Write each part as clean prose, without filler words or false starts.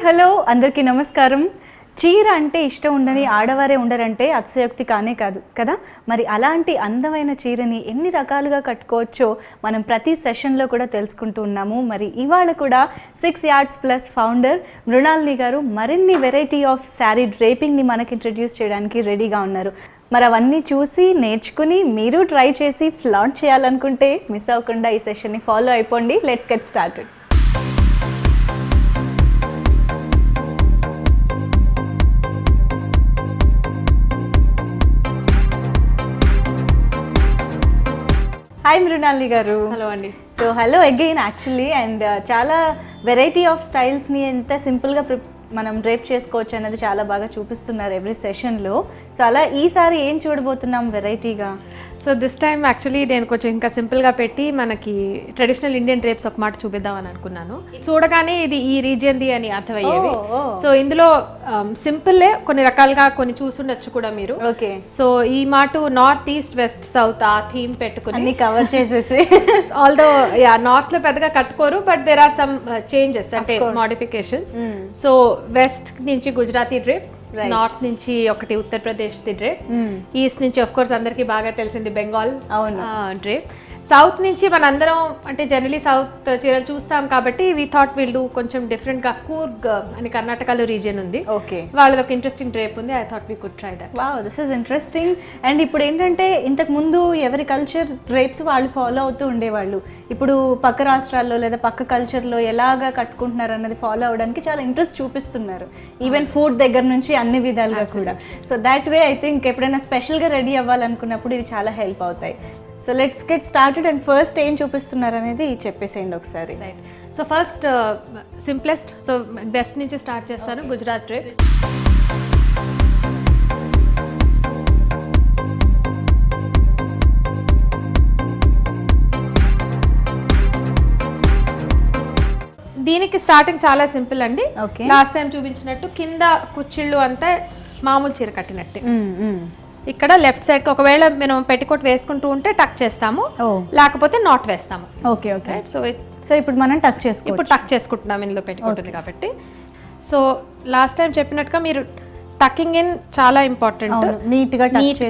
Hello అందరికీ నమస్కారం. చీర అంటే ఇష్టం ఉండని ఆడవారే ఉండరంటే అతిశయోక్తి కానే కాదు కదా. మరి అలాంటి అందమైన చీరని ఎన్ని రకాలుగా కట్టుకోవచ్చో మనం ప్రతి సెషన్లో కూడా తెలుసుకుంటూ ఉన్నాము. మరి ఇవాళ కూడా 6 Yards Plus ఫౌండర్ మృణాలిని గారు మరిన్ని వెరైటీ ఆఫ్ శారీ డ్రేపింగ్ని మనకి ఇంట్రడ్యూస్ చేయడానికి రెడీగా ఉన్నారు. మరి అవన్నీ చూసి నేర్చుకుని మీరు ట్రై చేసి ఫ్లాంట్ చేయాలనుకుంటే మిస్ అవ్వకుండా ఈ సెషన్ని ఫాలో అయిపోండి. Let's get started. Hi Mrinalini గారు. హలో అండి. So hello again actually. And చాలా వెరైటీ ఆఫ్ స్టైల్స్ని ఎంత సింపుల్గా మనం డ్రేప్ చేసుకోవచ్చు అన్నది చాలా బాగా చూపిస్తున్నారు ఎవ్రీ సెషన్లో. సో అలా ఈసారి ఏం చూడబోతున్నాం వెరైటీగా? సో దిస్ టైమ్ యాక్చువల్లీ నేను కొంచెం ఇంకా సింపుల్గా పెట్టి మనకి ట్రెడిషనల్ ఇండియన్ డ్రేప్స్ ఒక మాట చూపిద్దామని అనుకున్నాను. చూడగానే ఇది ఈ రీజియన్ది అని అర్థమయ్యేవి. సో ఇందులో సింపుల్లే కొన్ని రకాలుగా కొన్ని చూసుండొచ్చు కూడా మీరు. ఓకే. సో ఈ మాట నార్త్ ఈస్ట్ వెస్ట్ సౌత్ ఆ థీమ్ పెట్టుకుని అన్ని కవర్ చేసేసి ఆల్దో నార్త్ లో పెద్దగా కట్టుకోరు, but there are some changes అంటే మోడిఫికేషన్స్. సో వెస్ట్ నుంచి గుజరాతీ డ్రేప్, నార్త్ నుంచి ఒకటి ఉత్తరప్రదేశ్ ది డ్రేప్, ఈస్ట్ నుంచి ఆఫ్ కోర్స్ అందరికి బాగా తెలిసింది బెంగాల్ డ్రేప్, సౌత్ నుంచి మనందరం అంటే జనరలీ సౌత్ చీరలు చూస్తాం కాబట్టి వి థాట్ విల్ డూ కొంచెం డిఫరెంట్ గా. కూర్గ్ అని కర్ణాటకలో రీజియన్ ఉంది, ఓకే, వాళ్ళది ఒక ఇంట్రెస్టింగ్ డ్రేప్ ఉంది. I thought we could try that. Wow, this is interesting. And ఇప్పుడు ఏంటంటే ఇంతకు ముందు ఎవరి కల్చర్ డ్రేప్స్ వాళ్ళు ఫాలో అవుతూ ఉండేవాళ్ళు. ఇప్పుడు పక్క రాష్ట్రాల్లో లేదా పక్క కల్చర్లో ఎలాగా కట్టుకుంటున్నారు అన్నది ఫాలో అవడానికి చాలా ఇంట్రెస్ట్ చూపిస్తున్నారు. ఈవెన్ ఫుడ్ దగ్గర నుంచి అన్ని విధాలుగా కూడా. So that way I think ఎప్పుడైనా స్పెషల్గా రెడీ అవ్వాలనుకున్నప్పుడు ఇవి చాలా హెల్ప్ అవుతాయి. So let's get started. And first ఏం చూపిస్తున్నారు అనేది చెప్పేసేయండి ఒకసారి. Right. So first simplest, so best నుంచి స్టార్ట్ చేస్తాను. గుజరాత్ డ్రేప్. దీనికి స్టార్టింగ్ చాలా సింపుల్ అండి. లాస్ట్ టైం చూపించినట్టు కింద కుచ్చిళ్ళు అంతా మామూలు చీర కట్టినట్టే. ఇక్కడ లెఫ్ట్ సైడ్ కి ఒకవేళ మనం పెట్టికోట్ వేసుకుంటూ ఉంటే టక్ చేస్తాము, లేకపోతే నాట్ వేస్తాము. Okay okay. సో ఇప్పుడు మనం టక్ చేసుకోవచ్చు. ఇప్పుడు టక్ చేసుకుంటున్నాం, ఇందులో పెట్టికోట్ ఉంది కాబట్టి. సో లాస్ట్ టైం చెప్పినట్టుగా మీరు టకింగ్ ఇన్ చాలా ఇంపార్టెంట్. నీట్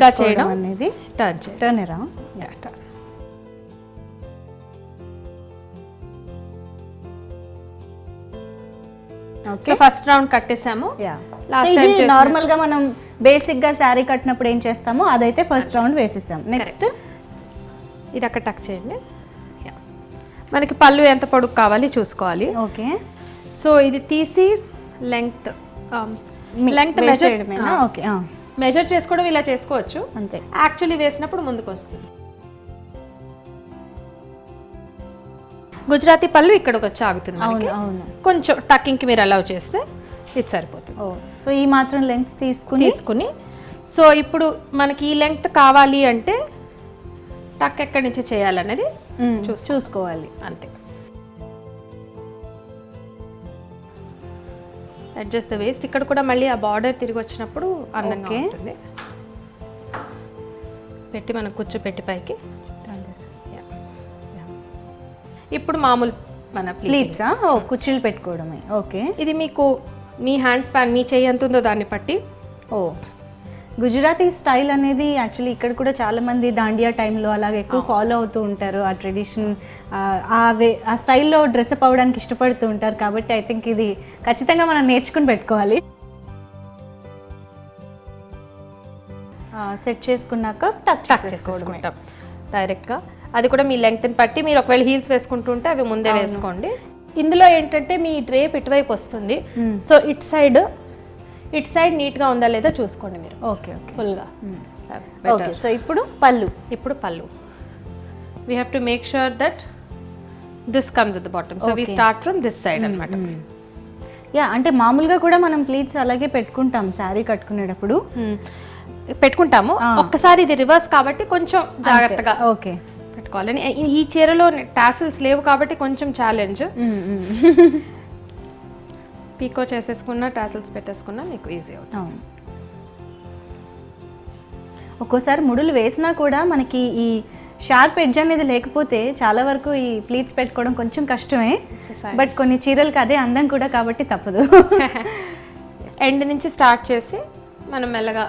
గా చేయడం అనేది. టర్న్ సో ఫస్ట్ రౌండ్ కట్టేసాము. నార్మల్ గా మనం బేసిక్ గా శారీ కట్టినప్పుడు ఏం చేస్తామో అదైతే ఫస్ట్ రౌండ్ వేసేసాం. నెక్స్ట్ ఇది అక్కడ టక్ చేయండి. మనకి పళ్ళు ఎంత పొడుగు కావాలి చూసుకోవాలి. ఓకే. సో ఇది తీసి లెంగ్త్ మెజర్ చేసుకోవడం ఇలా చేసుకోవచ్చు అంతే. యాక్చువల్లీ వేసినప్పుడు ముందుకు వస్తుంది. గుజరాతీ పళ్ళు ఇక్కడికి వచ్చి ఆగుతుంది. కొంచెం టకింగ్ కి మీరు అలౌ చేస్తే ఇది సరిపోతుంది. సో ఈ మాత్రం లెంగ్త్ తీసుకుని సో ఇప్పుడు మనకి ఈ లెంగ్త్ కావాలి అంటే టక్ ఎక్కడి నుంచి చేయాలనేది చూసుకోవాలి అంతే. Adjust the waste. ఇక్కడ కూడా మళ్ళీ ఆ బార్డర్ తిరిగి వచ్చినప్పుడు అందంగా ఉంటుంది. పెట్టి మనం కూర్చోపెట్టి పైకి ఇప్పుడు మామూలు మన ప్లీట్స్ కుర్చీలు పెట్టుకోవడమే. ఓకే. ఇది మీకు మీ హ్యాండ్ స్పాన్ మీ చెయ్యి ఎంత ఉందో దాన్ని బట్టి. గుజరాతీ స్టైల్ అనేది యాక్చువల్లీ ఇక్కడ కూడా చాలా మంది దాండియా టైంలో అలాగే ఎక్కువ ఫాలో అవుతూ ఉంటారు. ఆ ట్రెడిషన్ ఆ స్టైల్లో డ్రెస్అప్ అవ్వడానికి ఇష్టపడుతూ ఉంటారు. కాబట్టి ఐ థింక్ ఇది ఖచ్చితంగా మనం నేర్చుకుని పెట్టుకోవాలి. సెట్ చేసుకున్నాక టక్ చేసుకుంటాం డైరెక్ట్గా. అది కూడా మీ లెంగ్త్ని బట్టి మీరు ఒకవేళ హీల్స్ వేసుకుంటుంటే అవి ముందే వేసుకోండి. ఇందులో ఏంటంటే మీ డ్రేప్ ఇటువైపు వస్తుంది. సో ఇట్ సైడ్ నీట్గా ఉందా లేదా చూసుకోండి మీరు. ఓకే ఫుల్గా. సో ఇప్పుడు పళ్ళు we have to make sure that this comes at the bottom. So we start from this side అనమాట. అంటే మామూలుగా కూడా మనం ప్లీట్స్ అలాగే పెట్టుకుంటాం శారీ కట్టుకునేటప్పుడు పెట్టుకుంటాము. ఒక్కసారి ఇది రివర్స్ కాబట్టి కొంచెం జాగ్రత్తగా పెట్టుకోవాలని. ఈ చీరలో టాసిల్స్ లేవు కాబట్టి కొంచెం ఛాలెంజ్. పీకో చేసేసుకున్నా టాసిల్స్ పెట్టేసుకున్నా మీకు ఈజీ అవుతుంది. ఒక్కోసారి ముడులు వేసినా కూడా మనకి ఈ షార్ప్ ఎడ్జ్ అనేది లేకపోతే చాలా వరకు ఈ ప్లీట్స్ పెట్టుకోవడం కొంచెం కష్టమే, బట్ కొన్ని చీరలకు అదే అందం కూడా కాబట్టి తప్పదు. ఎండ్ నుంచి స్టార్ట్ చేసి మనం మెల్లగా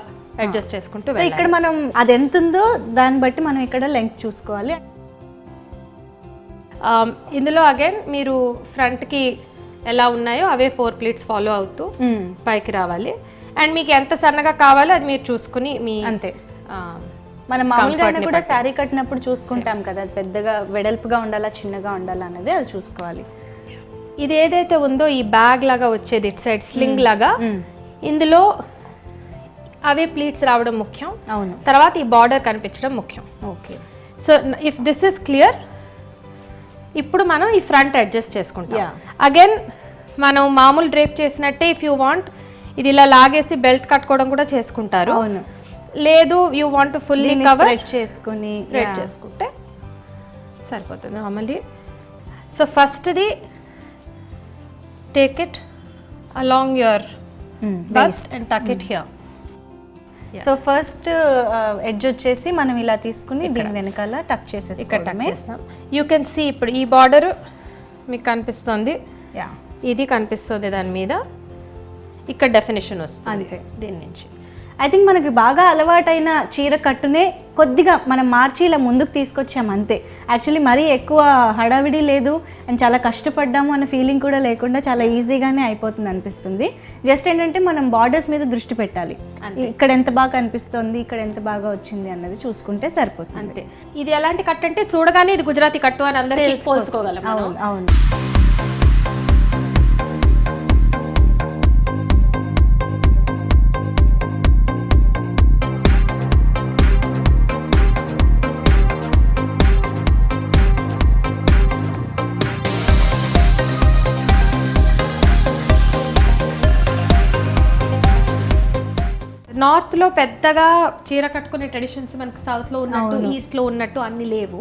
అడ్జస్ట్ చేసుకుంటూ సో ఇక్కడ మనం అది ఎంత ఉందో దాన్ని బట్టి మనం ఇక్కడ లెంగ్త్ చూసుకోవాలి. ఇందులో అగైన్ మీరు ఫ్రంట్కి ఎలా ఉన్నాయో అవే 4 ప్లీట్స్ ఫాలో అవుతూ పైకి రావాలి. అండ్ మీకు ఎంత సన్నగా కావాలో అది మీరు చూసుకుని మీ అంతే. మనం మామూలుగా కూడా శారీ కట్టినప్పుడు చూసుకుంటాం కదా, అది పెద్దగా వెడల్పుగా ఉండాలా చిన్నగా ఉండాలా అన్నది అది చూసుకోవాలి. ఇది ఏదైతే ఉందో ఈ బ్యాగ్ లాగా వచ్చేది ఇట్ సైడ్ స్లింగ్ లాగా, ఇందులో అవే ప్లీట్స్ రావడం ముఖ్యం. అవును. తర్వాత ఈ బార్డర్ కనిపించడం ముఖ్యం. Okay. So if this is clear, ఇప్పుడు మనం ఈ ఫ్రంట్ అడ్జస్ట్ చేసుకుంటాం. అగైన్ మనం మామూలు డ్రేప్ చేసినట్టే ఇఫ్ యూ వాంట్ ఇది ఇలా లాగేసి బెల్ట్ కట్టుకోవడం కూడా చేసుకుంటారు. అవును. లేదు యూ వాంట్ ఫుల్లీ కవర్ చేసుకుని స్ప్రెడ్ చేసుకుంటే సరిపోతుంది నార్మల్లీ. సో ఫస్ట్ది take it along your bust and tuck it here. So first edge వచ్చేసి మనం ఇలా తీసుకుని దీని వెనకాల టక్ చేసేసి ఇక్కడ టక్ చేస్తాం. యూ కెన్ సీ ఇప్పుడు ఈ బార్డర్ మీకు కనిపిస్తుంది, ఇది కనిపిస్తుంది, దాని మీద ఇక్కడ డెఫినేషన్ వస్తుంది దీని నుంచి. ఐ థింక్ మనకి బాగా అలవాటైన చీర కట్టునే కొద్దిగా మనం మార్చి ఇలా ముందుకు తీసుకొచ్చాము అంతే. యాక్చువల్లీ మరీ ఎక్కువ హడావిడి లేదు అండ్ చాలా కష్టపడ్డాము అన్న ఫీలింగ్ కూడా లేకుండా చాలా ఈజీగానే అయిపోతుంది అనిపిస్తుంది. జస్ట్ ఏంటంటే మనం బార్డర్స్ మీద దృష్టి పెట్టాలి, ఇక్కడ ఎంత బాగా కనిపిస్తుంది, ఇక్కడ ఎంత బాగా వచ్చింది అన్నది చూసుకుంటే సరిపోతుంది అంతే. ఇది ఎలాంటి కట్ అంటే చూడగానే ఇది గుజరాతీ కట్టు అని అందరికీ పోల్చుకోగలం. అవును అవును. నార్త్ లో పెద్దగా చీర కట్టుకునే ట్రెడిషన్స్ మనకి సౌత్ లో ఉన్నట్టు ఈస్ట్ లో ఉన్నట్టు అన్ని లేవు.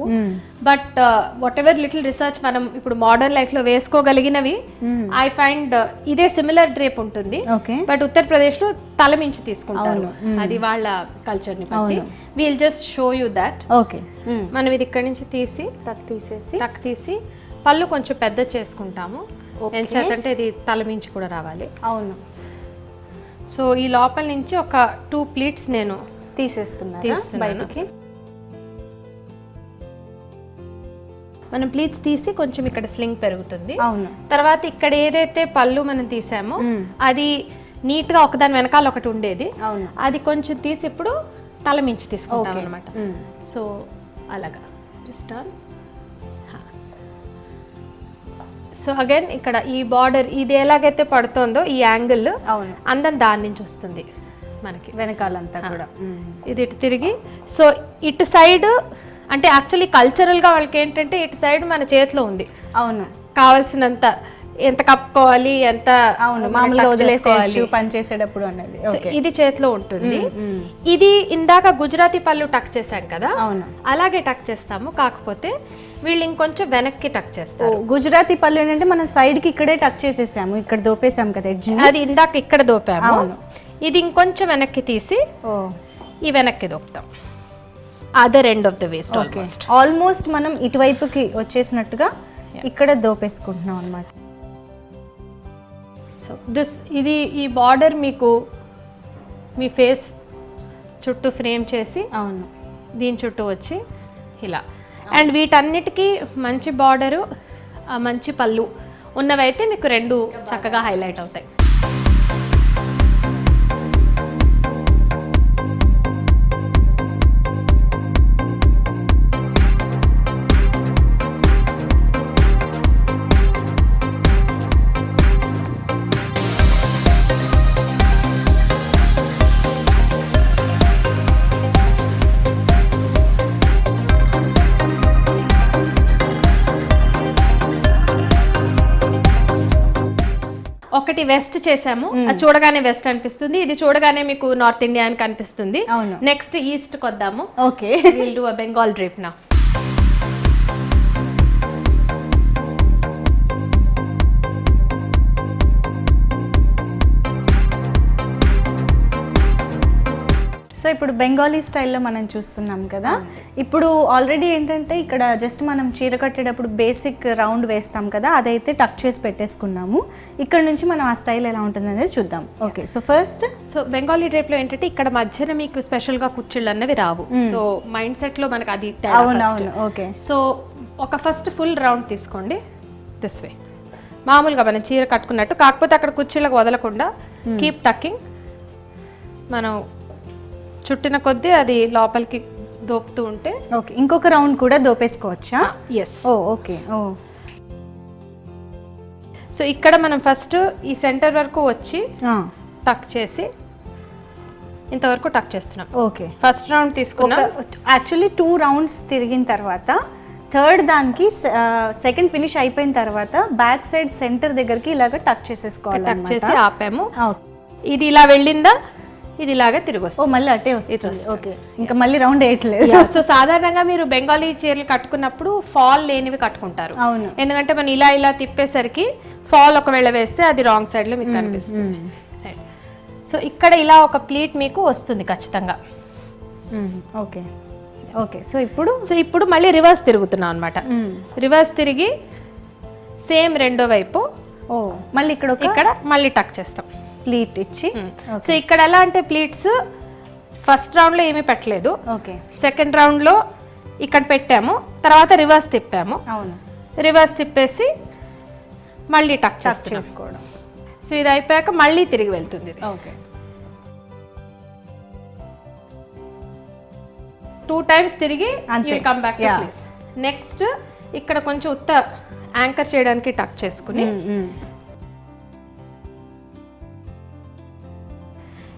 But what ever little research మనం ఇప్పుడు మోడర్న్ లైఫ్ లో వేసుకోగలిగినవి ఐ ఫైండ్ ఇదే సిమిలర్ డ్రేప్ ఉంటుంది. బట్ ఉత్తరప్రదేశ్ లో తలమించి తీసుకుంటారు, అది వాళ్ళ కల్చర్ ని బట్టి. Wheel just show you that. Okay. మనం ఇది ఇక్కడ నుంచి తీసి టక్ తీసి పళ్ళు కొంచెం పెద్ద చేసుకుంటాము. ఎందుకంటే ఇది తలమించి కూడా రావాలి. అవును. సో ఈ లోపల నుంచి ఒక 2 ప్లీట్స్ నేను తీసేస్తున్నాను. మనం ప్లీట్స్ తీసి కొంచెం ఇక్కడ స్లింగ్ పెరుగుతుంది. అవును. తర్వాత ఇక్కడ ఏదైతే పళ్ళు మనం తీసామో అది నీట్ గా ఒకదాని వెనకాల ఒకటి ఉండేది, అది కొంచెం తీసి ఇప్పుడు తల మించి తీసుకుంటాం అనమాట. సో అలాగా జస్ట్ ఆన్. సో అగైన్ ఇక్కడ ఈ బార్డర్ ఇది ఎలాగైతే పడుతుందో ఈ యాంగిల్ అందం దాని నుంచి వస్తుంది మనకి వెనకాలంతా కూడా. ఇది ఇటు తిరిగి సో ఇటు సైడ్ అంటే యాక్చువల్లీ కల్చరల్గా వాళ్ళకి ఏంటంటే ఇటు సైడ్ మన చేతిలో ఉంది. అవును. కావాల్సినంత ఎంత కప్పుకోవాలి, ఎంత మామూలుగా వదిలేసేయచ్చు పని చేసేటప్పుడు అనేది ఇది చేతిలో ఉంటుంది. ఇది ఇందాక గుజరాతీ పళ్ళు టక్ చేశాం కదా, అలాగే టక్ చేస్తాము. కాకపోతే వీళ్ళు ఇంకొంచెం వెనక్కి టక్ చేస్తారు. గుజరాతీ పళ్ళు ఏంటంటే మనం సైడ్ కి ఇక్కడే టక్ చేసేసాము, ఇక్కడ దోపేసాం కదా ఎడ్జ్, అది ఇందాక ఇక్కడ దోపాము. ఇది ఇంకొంచెం వెనక్కి తీసి ఈ వెనక్కి దోపుతాం. Other end of the waist almost మనం ఇటువైపుకి వచ్చేసినట్టుగా ఇక్కడ దోపేసుకుంటున్నాం అన్నమాట. సో ఇది ఈ బార్డర్ మీకు మీ ఫేస్ చుట్టూ ఫ్రేమ్ చేసి దీని చుట్టూ వచ్చి ఇలా. అండ్ వీటన్నిటికీ మంచి బార్డరు మంచి పళ్ళు ఉన్నవైతే మీకు 2 చక్కగా హైలైట్ అవుతాయి. ఒకటి వెస్ట్ చేసాము, అది చూడగానే వెస్ట్ అనిపిస్తుంది, ఇది చూడగానే మీకు నార్త్ ఇండియా అని కనిపిస్తుంది. నెక్స్ట్ ఈస్ట్ కొద్దాము. Okay, will do a Bengal drape నా. సో ఇప్పుడు బెంగాలీ స్టైల్లో మనం చూస్తున్నాం కదా. ఇప్పుడు ఆల్రెడీ ఏంటంటే ఇక్కడ జస్ట్ మనం చీర కట్టేటప్పుడు బేసిక్ రౌండ్ వేస్తాం కదా, అదైతే టక్ చేసి పెట్టేసుకున్నాము. ఇక్కడ నుంచి మనం ఆ స్టైల్ ఎలా ఉంటుంది అనేది చూద్దాం. Okay, so first so Bengali డ్రేప్లో ఏంటంటే ఇక్కడ మధ్యన మీకు స్పెషల్గా కుర్చీలు అన్నవి రావు. సో మైండ్ సెట్లో మనకు అది అవునవును. ఓకే, సో ఒక ఫస్ట్ ఫుల్ రౌండ్ తీసుకోండి దిస్ వే, మామూలుగా మనం చీర కట్టుకున్నట్టు, కాకపోతే అక్కడ కుర్చీలకు వదలకుండా కీప్ టక్కింగ్. మనం చుట్టిన కొద్దీ అది లోపలికి దోపుతూ ఉంటే. ఓకే, ఇంకొక రౌండ్ కూడా దోపేసుకోవచ్చా? ఎస్. ఓ ఓకే. ఓ సో ఇక్కడ మనం ఫస్ట్ ఈ సెంటర్ వరకు వచ్చి టక్ చేసి ఇంతవరకు టక్ చేస్తున్నాం. ఓకే, ఫస్ట్ రౌండ్ తీసుకున్నాం. యాక్చువల్లీ 2 రౌండ్స్ తిరిగిన తర్వాత థర్డ్ దానికి సెకండ్ ఫినిష్ అయిపోయిన తర్వాత బ్యాక్ సైడ్ సెంటర్ దగ్గరికి ఇలాగ టక్ చేసేసుకోవాలి. టక్ చేసి ఆపాము. ఇది ఇలా వెళ్ళిందా, ఇది ఇలాగా తిరిగి వస్తుంది. మళ్ళీ అట్టే వస్తుంది. ఓకే, ఇంకా మళ్ళీ రౌండ్ వేయట్లేదు. సో సాధారణంగా మీరు బెంగాలీ చీరలు కట్టుకున్నప్పుడు ఫాల్ లేనివి కట్టుకుంటారు. అవును, ఎందుకంటే మనం ఇలా ఇలా తిప్పేసరికి ఫాల్ ఒకవేళ వేస్తే అది రాంగ్ సైడ్ లో మీకు కనిపిస్తుంది. సో ఇక్కడ ఇలా ఒక ప్లీట్ మీకు వస్తుంది ఖచ్చితంగా. Okay okay. సో ఇప్పుడు మళ్ళీ రివర్స్ తిరుగుతున్నాం అనమాట. రివర్స్ తిరిగి సేమ్ రెండో వైపు మళ్ళీ ఇక్కడ మళ్ళీ టక్ చేస్తాం, ప్లీట్ ఇచ్చి. సో ఇక్కడ ఎలా అంటే ప్లీట్స్ ఫస్ట్ రౌండ్ లో ఏమీ పెట్టలేదు. ఓకే, సెకండ్ రౌండ్ లో ఇక్కడ పెట్టాము, తర్వాత రివర్స్ తిప్పాము. అవును, రివర్స్ తిప్పేసి మళ్ళీ టక్ చేసుకోవడం. సో ఇది అయిపోయాక మళ్ళీ తిరిగి వెళ్తుంది. ఓకే, 2 times తిరిగి come back to place. Next ఇక్కడ కొంచెం ఉత్త యాంకర్ చేయడానికి టక్ చేసుకుని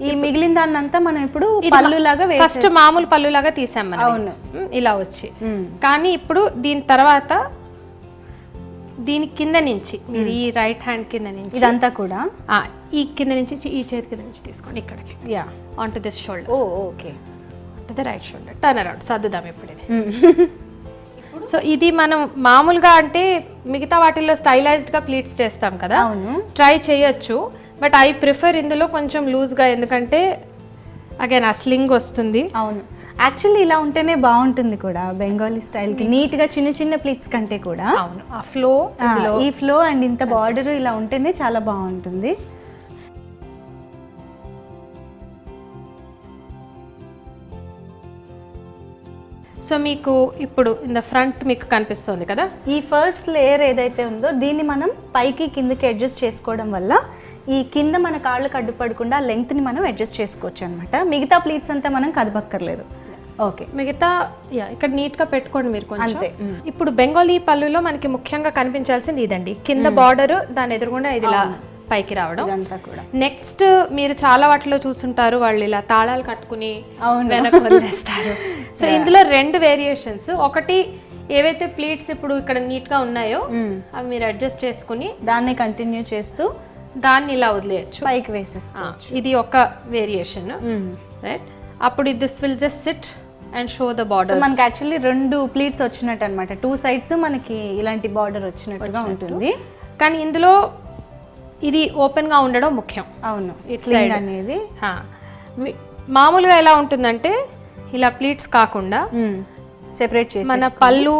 ఈ మిగిలిన దాన్నంతా మనం ఇప్పుడు పళ్ళులాగా ఫస్ట్ మామూలు పళ్ళులాగా తీసాం మనం. అవును, ఇలా వచ్చి. కానీ ఇప్పుడు దీని తర్వాత దీని కింద నుంచి మీరు ఈ రైట్ హ్యాండ్ కింద నుంచి ఇదంతా కూడా ఈ కింద నుంచి ఈ చేతి కింద నుంచి తీసుకోండి ఇక్కడికి. On to this shoulder. Okay, to the right shoulder. Turn around. సర్దుదాం ఇప్పుడు ఇది. సో ఇది మనం మామూలుగా అంటే మిగతా వాటిల్లో స్టైలైజ్డ్ గా ప్లీట్స్ చేస్తాం కదా, ట్రై చేయొచ్చు. బట్ ఐ ప్రిఫర్ ఇందులో కొంచెం లూజ్గా, ఎందుకంటే అగైన్ ఆ స్లింగ్ వస్తుంది. అవును, యాక్చువల్లీ ఇలా ఉంటేనే బాగుంటుంది కూడా బెంగాలీ స్టైల్కి, నీట్గా చిన్న చిన్న ప్లీట్స్ కంటే కూడా. అవును, ఆ ఫ్లో, ఈ ఫ్లో అండ్ ఇంత బార్డర్ ఇలా ఉంటేనే చాలా బాగుంటుంది. సో మీకు ఇప్పుడు ఇన్ ద ఫ్రంట్ మీకు కనిపిస్తుంది కదా, ఈ ఫస్ట్ లేయర్ ఏదైతే ఉందో దీన్ని మనం పైకి కిందకి అడ్జస్ట్ చేసుకోవడం వల్ల ఈ కింద మన కాళ్ళకు అడ్డుపడకుండా లెంగ్త్ని మనం అడ్జస్ట్ చేసుకోవచ్చు అనమాట. మిగతా ప్లీట్స్ అంతా మనం కదపక్కర్లేదు. ఓకే, మిగతా ఇక్కడ నీట్గా పెట్టుకోండి మీరు కొంచెం. అంతే. ఇప్పుడు బెంగాలీ పళ్ళులో మనకి ముఖ్యంగా కనిపించాల్సింది ఇదండి, కింద బార్డర్, దాని ఎదురుగుండా ఇది ఇలా పైకి రావడం. నెక్స్ట్ మీరు చాలా వాటిలో చూసుంటారు, వాళ్ళు ఇలా తాళాలు కట్టుకుని వెనక్కి వదిలేస్తారు. సో ఇందులో 2 వేరియేషన్స్. ఒకటి ఏవైతే ప్లీట్స్ ఇప్పుడు ఇక్కడ నీట్ గా ఉన్నాయో అవి మీరు అడ్జస్ట్ చేసుకుని దాన్ని కంటిన్యూ చేస్తూ దాన్ని ఇలా వదిలేయచ్చు, పైకి వేసేసుకోవచ్చు. ఇది ఒక వేరియేషన్, రైట్? అప్పుడు this will just SIT and show the border. మనకి యాక్చువల్లీ 2 ప్లీట్స్ వచ్చినట్టు అనమాట, 2 sides మనకి ఇలాంటి బార్డర్ వచ్చినట్టుగా ఉంటుంది. కానీ ఇందులో ఇది ఓపెన్ గా ఉండడం ముఖ్యం. అవును, స్లింగ్ అనేది మామూలుగా ఎలా ఉంటుందంటే ఇలా ప్లీట్స్ కాకుండా సెపరేట్ చేసి మన పళ్ళు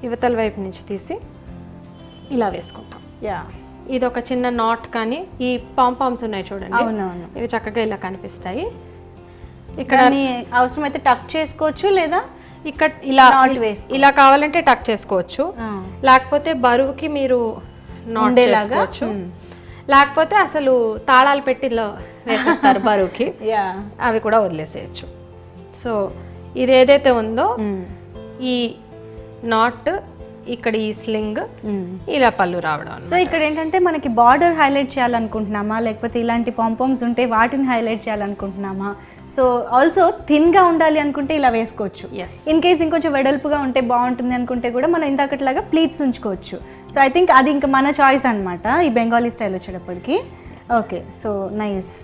యువతల వైపు నుంచి తీసి ఇలా వేసుకుంటాం. ఇది ఒక చిన్న నాట్, కానీ ఈ పాంపామ్స్ ఉన్నాయి చూడండి, ఇవి చక్కగా ఇలా కనిపిస్తాయి. ఇక్కడ అవసరమైతే టక్ చేసుకోవచ్చు, లేదా ఇక్కడ ఇలా ఇలా కావాలంటే టక్ చేసుకోవచ్చు, లేకపోతే బరువుకి మీరు నాట్ చేసుకోవచ్చు, లేకపోతే అసలు తాళాలు పెట్టి వేసేస్తారు బరువుకి, అవి కూడా వదిలేసేయచ్చు. సో ఇది ఏదైతే ఉందో ఈ నాట్, ఇక్కడ ఈ స్లింగ్, ఇలా పళ్ళు రావడం. సో ఇక్కడ ఏంటంటే మనకి బార్డర్ హైలైట్ చేయాలనుకుంటున్నామా, లేకపోతే ఇలాంటి పాంపామ్స్ ఉంటే వాటిని హైలైట్ చేయాలనుకుంటున్నామా? సో ఆల్సో థిన్గా ఉండాలి అనుకుంటే ఇలా వేసుకోవచ్చు. ఇన్ కేస్ ఇంకొంచెం వెడల్పుగా ఉంటే బాగుంటుంది అనుకుంటే కూడా మనం ఇందాకట్లాగా ప్లీట్స్ ఉంచుకోవచ్చు. సో ఐ థింక్ అది ఇంకా మన చాయిస్ అనమాట ఈ బెంగాలీ స్టైల్ వచ్చేటప్పటికి. Okay, so nice.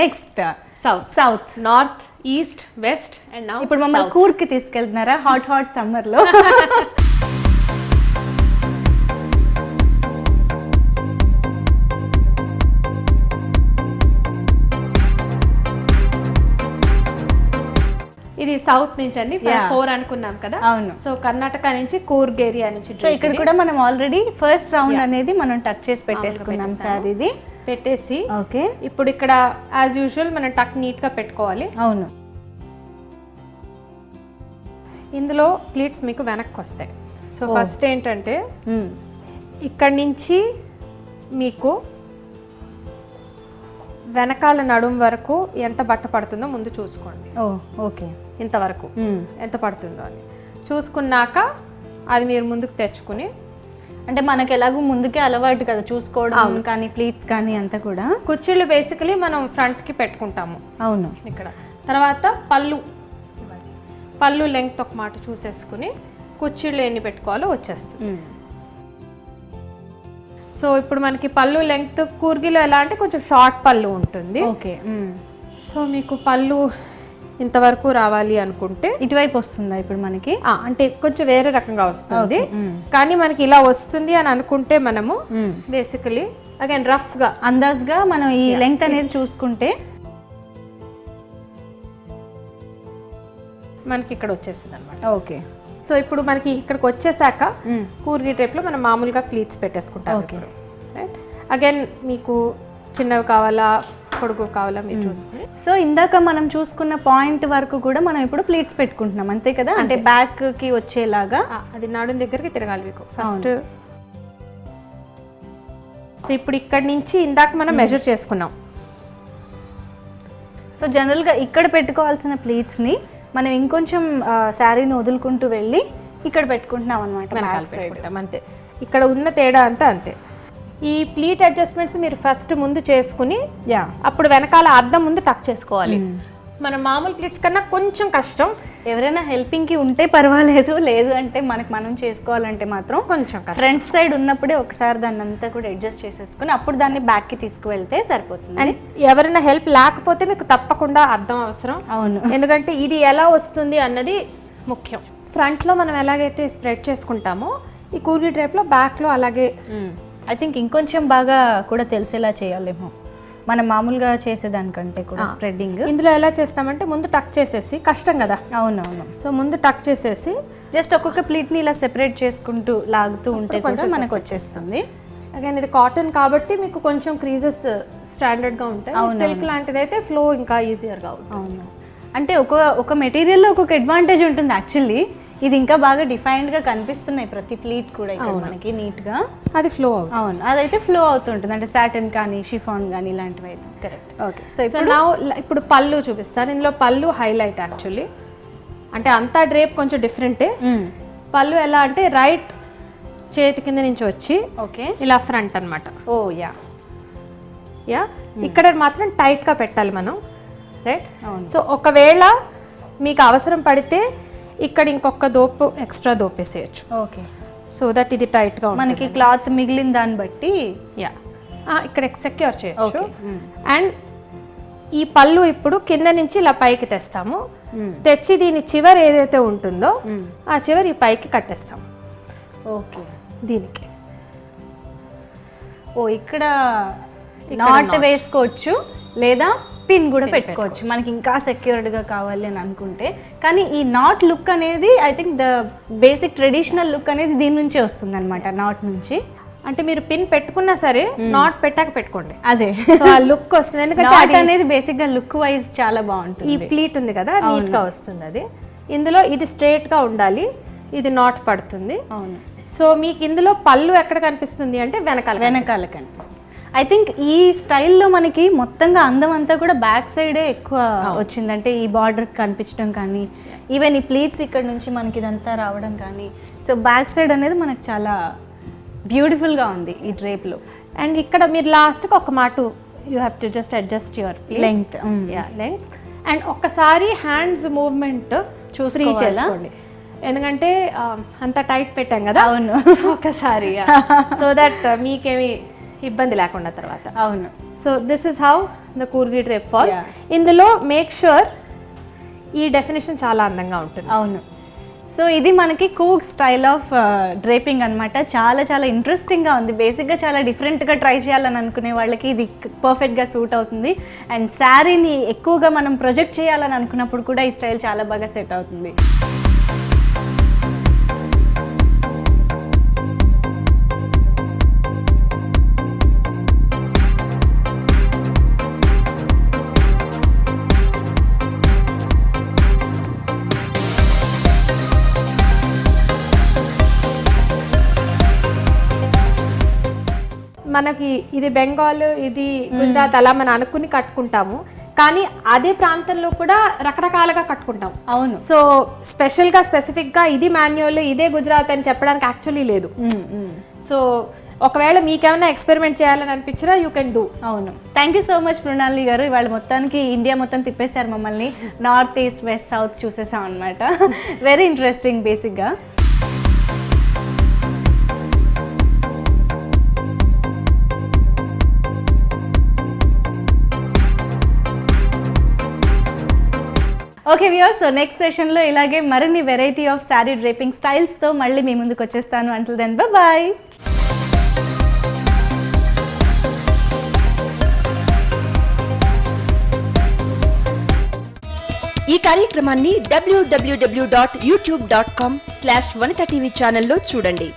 Next south south. North, east, west and now ఇప్పుడు మమ్మల్ని కూర్కి తీసుకెళ్తున్నారా హాట్ సమ్మర్ లో? ఇది సౌత్ నుంచి అండి, 4 అనుకున్నాం కదా. అవును. సో కర్ణాటక నుంచి కూర్గ్ ఏరియా నుంచి. సో ఇక్కడ కూడా మనం ఆల్రెడీ ఫస్ట్ రౌండ్ అనేది మనం టక్ చేసి పెట్టేసుకున్నాం సార్. ఇది పెట్టేసి ఓకే. ఇప్పుడు ఇక్కడ యాజ్ యూజువల్ మనం టక్ నీట్ గా పెట్టుకోవాలి. అవును. ఇందులో ప్లీట్స్ మీకు వెనక్కి వస్తాయి. సో ఫస్ట్ ఏంటంటే ఇక్కడ నుంచి మీకు వెనకాల నడుం వరకు ఎంత బట్ట పడుతుందో ముందు చూసుకోండి. ఓకే. ఇంతవరకు ఎంత పడుతుందో అని చూసుకున్నాక అది మీరు ముందుకు తెచ్చుకుని, అంటే మనకి ఎలాగో ముందుకే అలవాటు కదా చూసుకోవడం కానీ ప్లీట్స్ కానీ అంతా కూడా. కుర్చీలు బేసికలీ మనం ఫ్రంట్కి పెట్టుకుంటాము. అవును. ఇక్కడ తర్వాత పళ్ళు లెంగ్త్ ఒక మాట చూసేసుకుని కుర్చీలు ఎన్ని పెట్టుకోవాలో వచ్చేస్తుంది. సో ఇప్పుడు మనకి పళ్ళు లెంగ్త్ కూర్గిలో ఎలా అంటే కొంచెం షార్ట్ పళ్ళు ఉంటుంది. ఓకే. సో మీకు పళ్ళు ఇంతవరకు రావాలి అనుకుంటే ఇటువైపు వస్తుందా ఇప్పుడు మనకి? అంటే కొంచెం వేరే రకంగా వస్తుంది, కానీ మనకి ఇలా వస్తుంది అని అనుకుంటే మనము బేసికలీ అగైన్ రఫ్ గా అందాజ్గా మనం ఈ లెంగ్త్ అనేది చూసుకుంటే మనకి ఇక్కడ వచ్చేసింది అనమాట. ఓకే. సో ఇప్పుడు మనకి ఇక్కడికి వచ్చేసాక కూర్గి టైప్ లో మనం మామూలుగా ప్లీట్స్ పెట్టేసుకుంటాం. అగైన్ మీకు చిన్నవి కావాలా పొడుగు కావాలా మీరు చూసుకుని. సో ఇందాక మనం చూసుకున్న పాయింట్ వరకు కూడా మనం ఇప్పుడు ప్లీట్స్ పెట్టుకుంటున్నాం అంతే కదా, అంటే బ్యాక్ కి వచ్చేలాగా. అది నడుం దగ్గరికి తిరగాలి మీకు ఫస్ట్. సో ఇప్పుడు ఇక్కడ నుంచి ఇందాక మనం మెజర్ చేసుకున్నాం. సో జనరల్గా ఇక్కడ పెట్టుకోవాల్సిన ప్లీట్స్ని మనం ఇంకొంచెం శారీని వదులుకుంటూ వెళ్ళి ఇక్కడ పెట్టుకుంటున్నాం అనమాట. అంతే. ఇక్కడ ఉన్న తేడా అంతా అంతే. ఈ ప్లీట్ అడ్జస్ట్మెంట్స్ మీరు ఫస్ట్ ముందు చేసుకుని అప్పుడు వెనకాల అద్దం ముందు టక్ చేసుకోవాలి. మన మామూలు ప్లీట్స్ కన్నా కొంచెం కష్టం. ఎవరైనా హెల్పింగ్కి ఉంటే పర్వాలేదు, లేదు అంటే మనం చేసుకోవాలంటే మాత్రం కొంచెం ఫ్రంట్ సైడ్ ఉన్నప్పుడే ఒకసారి దాన్ని అంతా కూడా అడ్జస్ట్ చేసేసుకుని అప్పుడు దాన్ని బ్యాక్కి తీసుకువెళ్తే సరిపోతుంది. అండ్ ఎవరైనా హెల్ప్ లేకపోతే మీకు తప్పకుండా అద్దం అవసరం. అవును. ఎందుకంటే ఇది ఎలా వస్తుంది అన్నది ముఖ్యం. ఫ్రంట్లో మనం ఎలాగైతే స్ప్రెడ్ చేసుకుంటామో ఈ కూర్గి టైప్లో బ్యాక్లో అలాగే. ఐ థింక్ ఇంకొంచెం బాగా కూడా తెలిసేలా చేయాలేమో మనం మామూలుగా చేసేదానికంటే కూడా స్ప్రెడ్డింగ్. ఇందులో ఎలా చేస్తామంటే ముందు టక్ చేసేసి కష్టం కదా. అవునవును. సో ముందు టక్ చేసేసి జస్ట్ ఒక్కొక్క ప్లీట్ని ఇలా సెపరేట్ చేసుకుంటూ లాగుతూ ఉంటే కొంచెం మనకు వచ్చేస్తుంది. అగైన్ ఇది కాటన్ కాబట్టి మీకు కొంచెం క్రీజెస్ స్టాండర్డ్గా ఉంటాయి. సిల్క్ లాంటిది అయితే ఫ్లో ఇంకా ఈజియర్గా ఉంటుంది. అవును. అంటే ఒక మెటీరియల్లో ఒక్కొక్క అడ్వాంటేజ్ ఉంటుంది యాక్చువల్లీ. ఇది ఇంకా బాగా డిఫైన్డ్గా కనిపిస్తున్నాయి ప్రతి ప్లీట్ కూడా ఇక్కడ మనకి నీట్గా. అది ఫ్లో అవుతుంది. అవును, అదైతే ఫ్లో అవుతుంటుంది. అంటే సాటిన్ కానీ షిఫాన్ కానీ ఇలాంటివి అయితే. కరెక్ట్. ఓకే. సో ఇప్పుడు పళ్ళు చూపిస్తాను. ఇందులో పళ్ళు హైలైట్ యాక్చువల్లీ. అంటే అంతా డ్రేప్ కొంచెం డిఫరెంటే. పళ్ళు ఎలా అంటే రైట్ చేతి కింద నుంచి వచ్చి ఓకే ఇలా ఫ్రంట్ అనమాట. ఓ యా ఇక్కడ మాత్రం టైట్గా పెట్టాలి మనం. రైట్. సో ఒకవేళ మీకు అవసరం పడితే ఇక్కడ ఇంకొక దోపు ఎక్స్ట్రా దోపేసేయచ్చు. ఓకే. సో దట్ ఇది టైట్గా మనకి క్లాత్ మిగిలిన దాన్ని బట్టి ఇక్కడ సెక్యూర్ చేయొచ్చు. అండ్ ఈ పళ్ళు ఇప్పుడు కింద నుంచి ఇలా పైకి తెస్తాము. తెచ్చి దీని చివరి ఏదైతే ఉంటుందో ఆ చివరి ఈ పైకి కట్టేస్తాం. ఓకే. దీనికి ఇక్కడ నాట్ వేసుకోవచ్చు లేదా పిన్ కూడా పెట్టుకోవచ్చు మనకి ఇంకా సెక్యూర్డ్గా కావాలి అని అనుకుంటే. కానీ ఈ నాట్ లుక్ అనేది I think the basic traditional look అనేది దీని నుంచే వస్తుంది అనమాట, నాట్ నుంచి. అంటే మీరు పిన్ పెట్టుకున్నా సరే నాట్ పెట్టాక పెట్టుకోండి. అదే సో ఆ లుక్ వస్తుంది. ఎందుకంటే నాట్ అనేది బేసిక్ గా లుక్ వైజ్ చాలా బాగుంటుంది. ఈ ప్లీట్ ఉంది కదా నీట్ గా వస్తుంది అది. ఇందులో ఇది స్ట్రైట్ గా ఉండాలి, ఇది నాట్ పడుతుంది. అవును. సో మీకు ఇందులో పళ్ళు ఎక్కడ కనిపిస్తుంది అంటే వెనకాల కనిపిస్తుంది. ఐ థింక్ ఈ స్టైల్లో మనకి మొత్తంగా అందం అంతా కూడా బ్యాక్ సైడే ఎక్కువ వచ్చింది. అంటే ఈ బార్డర్ కనిపించడం కానీ ఈవెన్ ఈ ప్లీట్స్ ఇక్కడ నుంచి మనకి ఇదంతా రావడం కానీ, సో బ్యాక్ సైడ్ అనేది మనకు చాలా బ్యూటిఫుల్గా ఉంది ఈ డ్రేప్లో. అండ్ ఇక్కడ మీరు లాస్ట్కి ఒక మాట you have to just adjust your length. Length and ఒక్కసారి హ్యాండ్స్ మూవ్మెంట్ ఫ్రీ చేసుకోండి. ఎందుకంటే అంత టైట్ పెట్టాం కదా. అవును. ఒకసారి సో దట్ మీకేమి ఇబ్బంది లేకుండా తర్వాత. అవును. So this is how the Coorgi drape falls. ఇందులో మేక్ ష్యూర్ ఈ డెఫినేషన్ చాలా అందంగా ఉంటుంది. అవును. సో ఇది మనకి కూక్ స్టైల్ ఆఫ్ డ్రేపింగ్ అనమాట. చాలా చాలా ఇంట్రెస్టింగ్గా ఉంది. బేసిక్గా చాలా డిఫరెంట్గా ట్రై చేయాలని అనుకునే వాళ్ళకి ఇది పర్ఫెక్ట్గా సూట్ అవుతుంది. అండ్ శారీని ఎక్కువగా మనం ప్రొజెక్ట్ చేయాలని అనుకున్నప్పుడు కూడా ఈ స్టైల్ చాలా బాగా సెట్ అవుతుంది. మనకి ఇది బెంగాల్, ఇది గుజరాత్ అలా మనం అనుకుని కట్టుకుంటాము, కానీ అదే ప్రాంతంలో కూడా రకరకాలుగా కట్టుకుంటాం. అవును. సో స్పెషల్గా స్పెసిఫిక్గా ఇది మాన్యువల్ ఇదే గుజరాత్ అని చెప్పడానికి యాక్చువల్లీ లేదు. సో ఒకవేళ మీకేమైనా ఎక్స్పెరిమెంట్ చేయాలని అనిపించినా యూ కెన్ డూ. అవును. Thank you so much Mrinali గారు. ఇవాళ మొత్తానికి ఇండియా మొత్తం తిప్పేశారు మమ్మల్ని. నార్త్ ఈస్ట్ వెస్ట్ సౌత్ చూసేసాం అనమాట. వెరీ ఇంట్రెస్టింగ్ బేసిక్గా. ఓకే వ్యూవర్స్, సో నెక్స్ట్ సెషన్లో ఇలాగే మరిన్ని వెరైటీ ఆఫ్ శారీ డ్రేపింగ్ స్టైల్స్తో మళ్ళీ మీ ముందుకు వచ్చేస్తాను. Until then bye. ఈ కార్యక్రమాన్ని www.youtube.com/vanitaTV ఛానల్లో చూడండి.